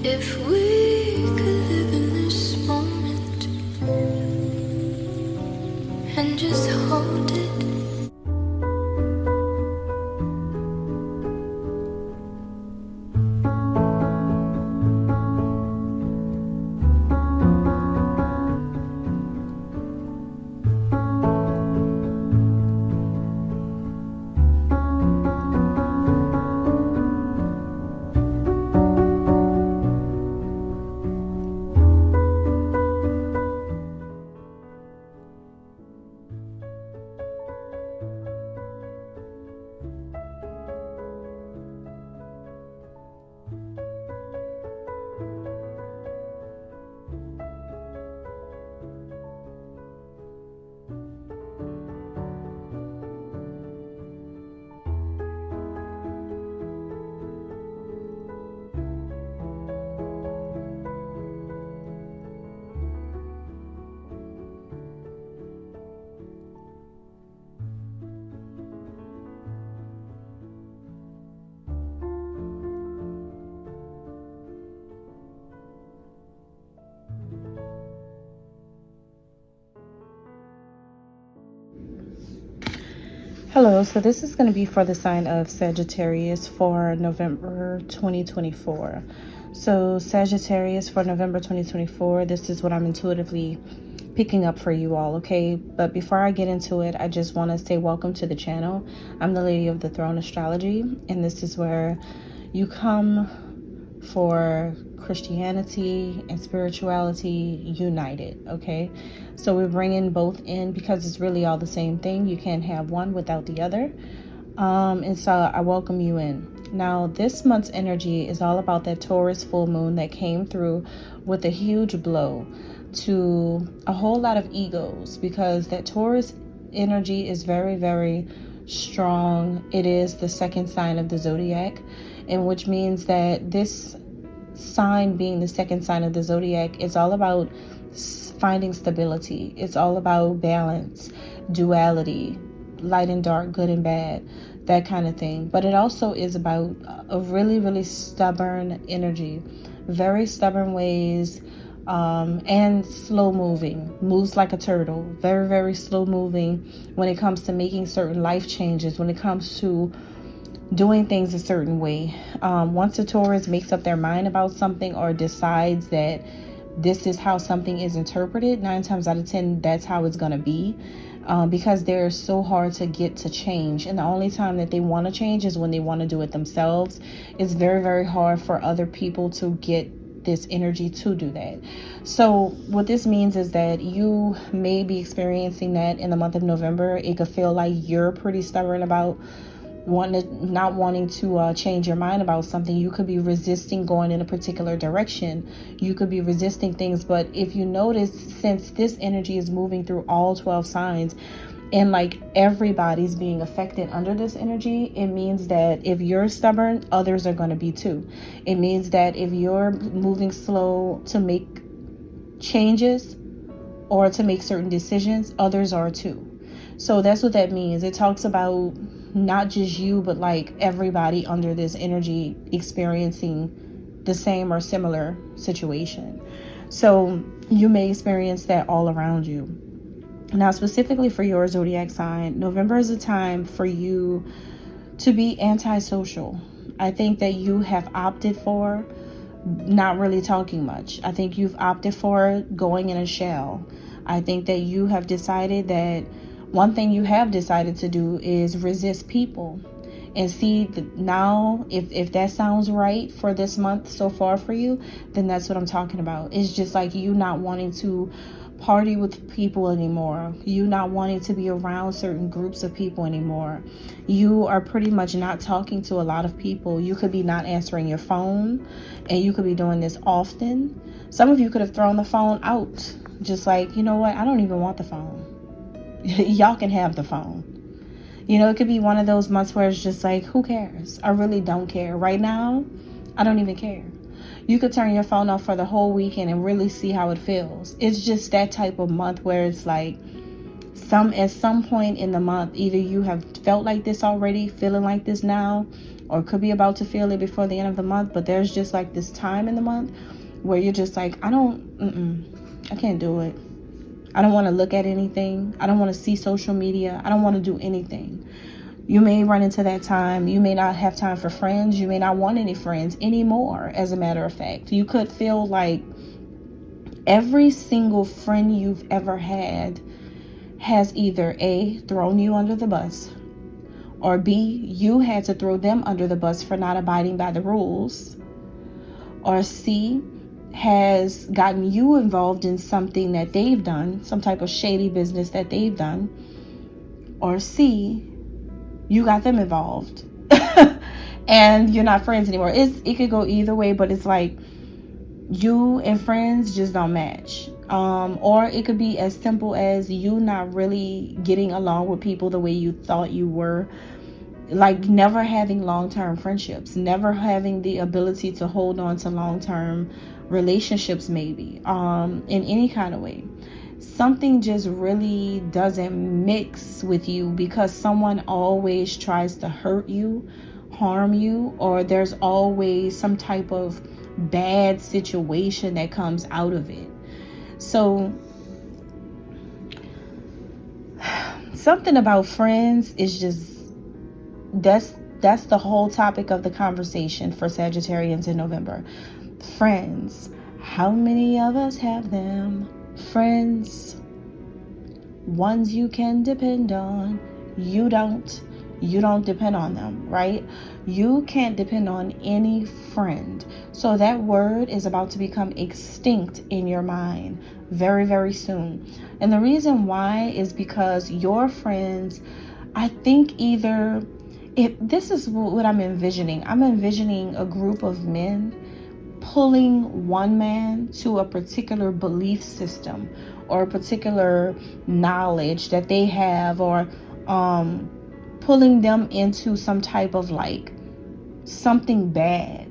If we could live in this moment and just hold it. Hello, so this is going to be for the sign of Sagittarius for November 2024. So Sagittarius for November 2024, this is what I'm intuitively picking up for you all, okay? But before I get into it, I just want to say welcome to the channel. I'm the Lady of the Throne Astrology, and this is where you come for Christianity and spirituality united, okay? So we're bringing both in because it's really all the same thing. You can't have one without the other. And so I welcome you in. Now, this month's energy is all about that Taurus full moon that came through with a huge blow to a whole lot of egos, because that Taurus energy is very, very strong. It is the second sign of the zodiac, and which means that this sign, being the second sign of the zodiac, is all about finding stability. It's all about balance, duality, light and dark, good and bad, that kind of thing. But it also is about a really, really stubborn energy, very stubborn ways, and slow moving, moves like a turtle, very, very slow moving when it comes to making certain life changes, when it comes to doing things a certain way. Once a Taurus makes up their mind about something or decides that this is how something is interpreted, 9 times out of 10, that's how it's going to be, because they're so hard to get to change. And the only time that they want to change is when they want to do it themselves. It's very, very hard for other people to get this energy to do that. So what this means is that you may be experiencing that in the month of November. It could feel like you're pretty stubborn about not wanting to change your mind about something. You could be resisting going in a particular direction. You could be resisting things. But if you notice, since this energy is moving through all 12 signs, and like everybody's being affected under this energy, it means that if you're stubborn, others are going to be too. It means that if you're moving slow to make changes or to make certain decisions, others are too. So that's what that means. It talks about not just you, but like everybody under this energy experiencing the same or similar situation. So you may experience that all around you. Now, specifically for your zodiac sign, November is a time for you to be antisocial. I think that you have opted for not really talking much. I think you've opted for going in a shell. I think that you have decided that one thing you have decided to do is resist people. And see, now, if that sounds right for this month so far for you, then that's what I'm talking about. It's just like you not wanting to party with people anymore. You not wanting to be around certain groups of people anymore. You are pretty much not talking to a lot of people. You could be not answering your phone, and you could be doing this often. Some of you could have thrown the phone out. Just like, you know what? I don't even want the phone. Y'all can have the phone. You know, it could be one of those months where it's just like, who cares? I really don't care. Right now, I don't even care. You could turn your phone off for the whole weekend and really see how it feels. It's just that type of month where it's like, At some point in the month, either you have felt like this already, feeling like this now, or could be about to feel it before the end of the month. But there's just like this time in the month where you're just like, I can't do it. I don't want to look at anything. I don't want to see social media. I don't want to do anything. You may run into that time. You may not have time for friends. You may not want any friends anymore, as a matter of fact. You could feel like every single friend you've ever had has either A, thrown you under the bus, or B, you had to throw them under the bus for not abiding by the rules, or C, has gotten you involved in something that they've done, some type of shady business that they've done, or C, you got them involved and you're not friends anymore. It could go either way, but it's like you and friends just don't match. Or it could be as simple as you not really getting along with people the way you thought you were. Like never having long-term friendships, never having the ability to hold on to long-term relationships, maybe, in any kind of way. Something just really doesn't mix with you because someone always tries to hurt you, harm you, or there's always some type of bad situation that comes out of it. So something about friends is just, that's the whole topic of the conversation for Sagittarians in November. Friends. How many of us have them? Friends. Ones you can depend on. You don't. You don't depend on them, right? You can't depend on any friend. So that word is about to become extinct in your mind very, very soon. And the reason why is because your friends, I think either, this is what I'm envisioning. I'm envisioning a group of men pulling one man to a particular belief system or a particular knowledge that they have, or pulling them into some type of like something bad.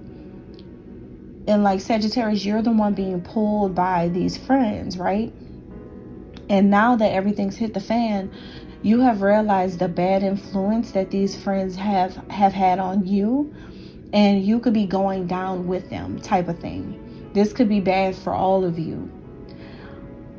And like Sagittarius, you're the one being pulled by these friends, right? And now that everything's hit the fan, you have realized the bad influence that these friends have had on you, and you could be going down with them, type of thing. This could be bad for all of you.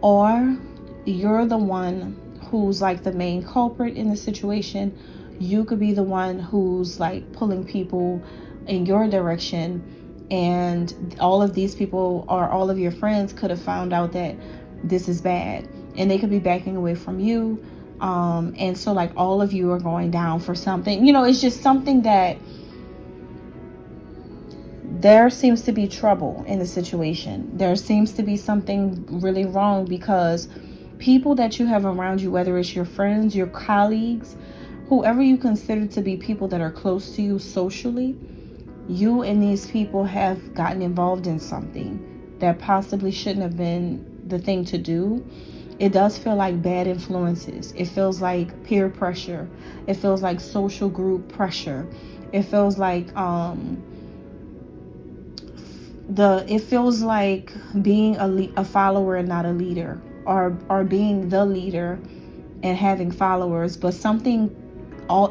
Or you're the one who's like the main culprit in the situation. You could be the one who's like pulling people in your direction, and all of these people or all of your friends could have found out that this is bad, and they could be backing away from you. And so like all of you are going down for something. It's just something that there seems to be trouble in the situation. There seems to be something really wrong because people that you have around you, whether it's your friends, your colleagues, whoever you consider to be people that are close to you socially, you and these people have gotten involved in something that possibly shouldn't have been the thing to do. It does feel like bad influences. It feels like peer pressure. It feels like social group pressure. It feels like it feels like being a follower and not a leader, or being the leader and having followers, but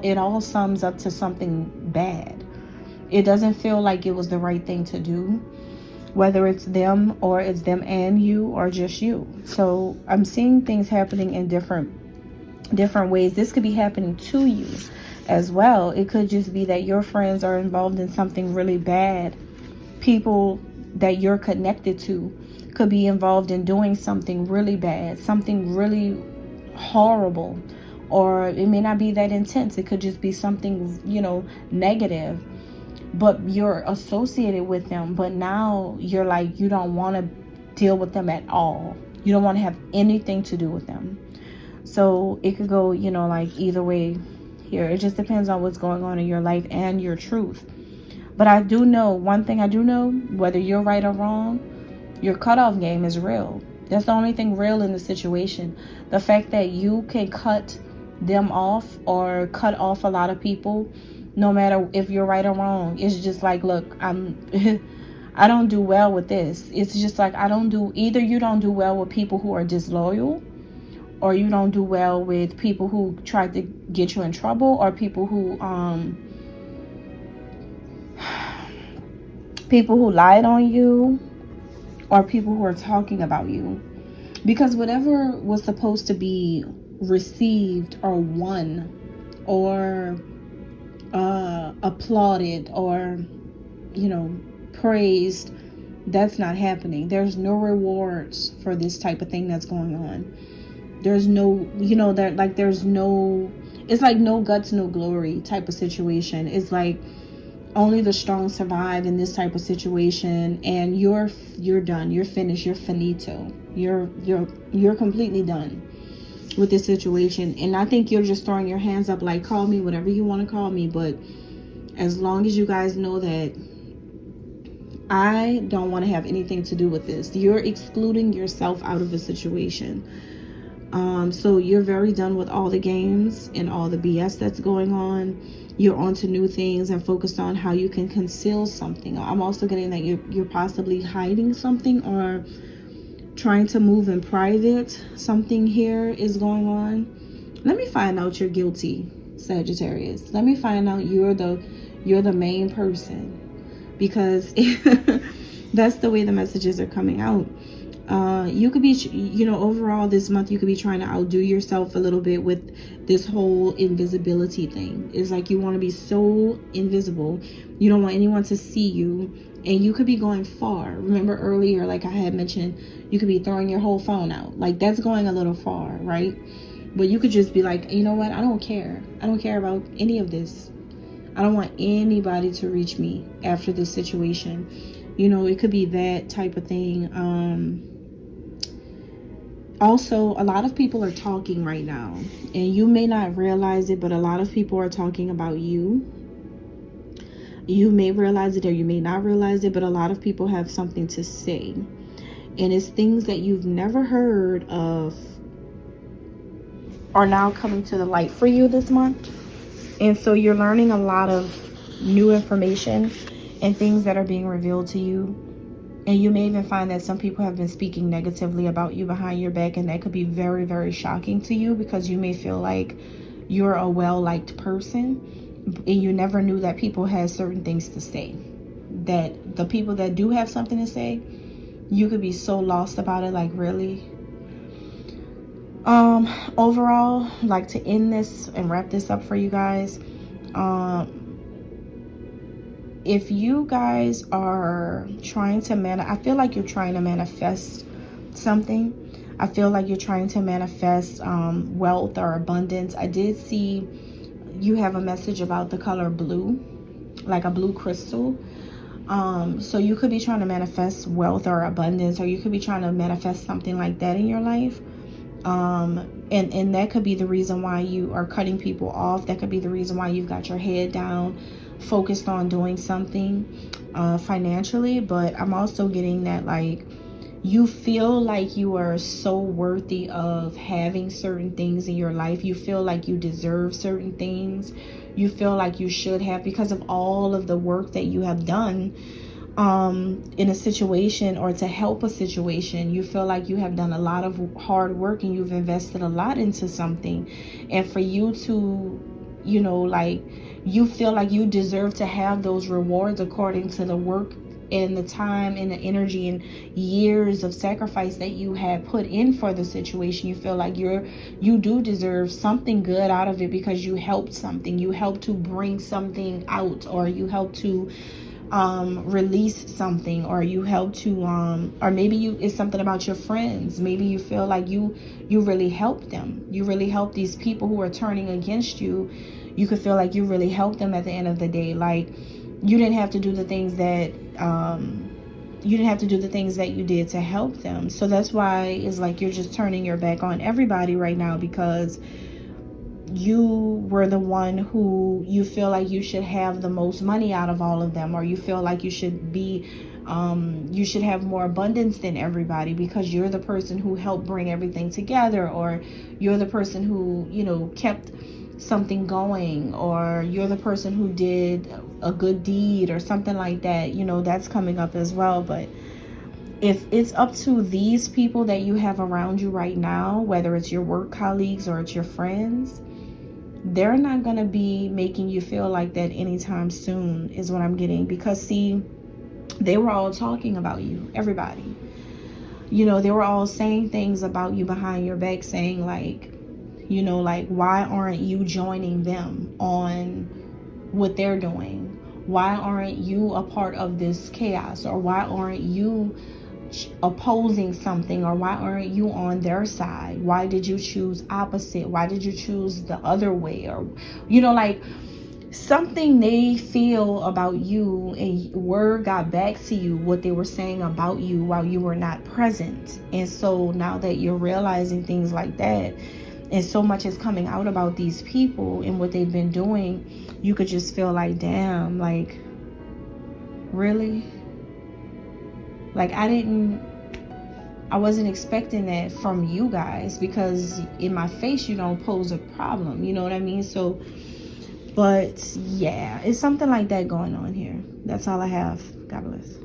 it all sums up to something bad. It doesn't feel like it was the right thing to do, whether it's them or it's them and you or just you. So I'm seeing things happening in different ways. This could be happening to you as well. It could just be that your friends are involved in something really bad. People that you're connected to could be involved in doing something really bad, something really horrible, or it may not be that intense. It could just be something, negative, but you're associated with them. But now you're like, you don't want to deal with them at all. You don't want to have anything to do with them. So it could go, like either way here. It just depends on what's going on in your life and your truth. But I do know, one thing I do know, whether you're right or wrong, your cutoff game is real. That's the only thing real in the situation. The fact that you can cut them off or cut off a lot of people, no matter if you're right or wrong. It's just like, look, I don't do well with this. It's just like, either you don't do well with people who are disloyal, or you don't do well with people who try to get you in trouble, or people who lied on you, or people who are talking about you. Because whatever was supposed to be received or won or applauded or, praised, that's not happening. There's no rewards for this type of thing that's going on. There's no, there's no, it's like no guts, no glory type of situation. It's like only the strong survive in this type of situation, and you're done. You're finished. You're finito. You're completely done with this situation. And I think you're just throwing your hands up, like, call me whatever you want to call me, but as long as you guys know that I don't want to have anything to do with this, you're excluding yourself out of the situation. So you're very done with all the games and all the BS that's going on. You're on to new things and focused on how you can conceal something. I'm also getting that you're possibly hiding something or trying to move in private. Something here is going on. Let me find out you're guilty, Sagittarius. Let me find out you're the main person, because that's the way the messages are coming out. You could be, overall this month, you could be trying to outdo yourself a little bit with this whole invisibility thing. It's like you want to be so invisible. You don't want anyone to see you. And you could be going far. Remember earlier, like I had mentioned, you could be throwing your whole phone out. Like, that's going a little far, right? But you could just be like, you know what? I don't care. I don't care about any of this. I don't want anybody to reach me after this situation. It could be that type of thing. Also, a lot of people are talking right now, and you may not realize it, but a lot of people are talking about you. You may realize it or you may not realize it, but a lot of people have something to say. And it's things that you've never heard of are now coming to the light for you this month. And so you're learning a lot of new information and things that are being revealed to you. And you may even find that some people have been speaking negatively about you behind your back, and that could be very, very shocking to you, because you may feel like you're a well-liked person, and you never knew that people had certain things to say. That the people that do have something to say, you could be so lost about it, like, really? Overall, like, to end this and wrap this up for you guys, if you guys are trying to I feel like you're trying to manifest something. I feel like you're trying to manifest wealth or abundance. I did see you have a message about the color blue, like a blue crystal. So you could be trying to manifest wealth or abundance, or you could be trying to manifest something like that in your life. And that could be the reason why you are cutting people off. That could be the reason why you've got your head down, focused on doing something financially. But I'm also getting that, like, you feel like you are so worthy of having certain things in your life. You feel like you deserve certain things. You feel like you should have, because of all of the work that you have done in a situation, or to help a situation. You feel like you have done a lot of hard work, and you've invested a lot into something. And for you to, you feel like you deserve to have those rewards according to the work and the time and the energy and years of sacrifice that you had put in for the situation. You feel like you do deserve something good out of it, because you helped something. You helped to bring something out, or you helped to release something, or you help to or maybe it's something about your friends. Maybe you feel like you really helped them. You really helped these people who are turning against you. You could feel like you really helped them at the end of the day. Like, you didn't have to do the things that you did to help them. So that's why it's like you're just turning your back on everybody right now, because you were the one who you feel like you should have the most money out of all of them, or you feel like you should be you should have more abundance than everybody, because you're the person who helped bring everything together, or you're the person who kept something going, or you're the person who did a good deed or something like that. That's coming up as well. But if it's up to these people that you have around you right now, whether it's your work colleagues or it's your friends, they're not going to be making you feel like that anytime soon, is what I'm getting. Because see, they were all talking about you, everybody. You know, they were all saying things about you behind your back, saying like, you know, like, why aren't you joining them on what they're doing? Why aren't you a part of this chaos? Or why aren't you opposing something? Or why aren't you on their side? Why did you choose opposite? Why did you choose the other way? Or, you know, like, something they feel about you, and word got back to you what they were saying about you while you were not present. And so now that you're realizing things like that, and so much is coming out about these people and what they've been doing, you could just feel like, damn, like, really? Like, I wasn't expecting that from you guys, because in my face you don't pose a problem, you know what I mean? So, but yeah, it's something like that going on here. That's all I have. God bless.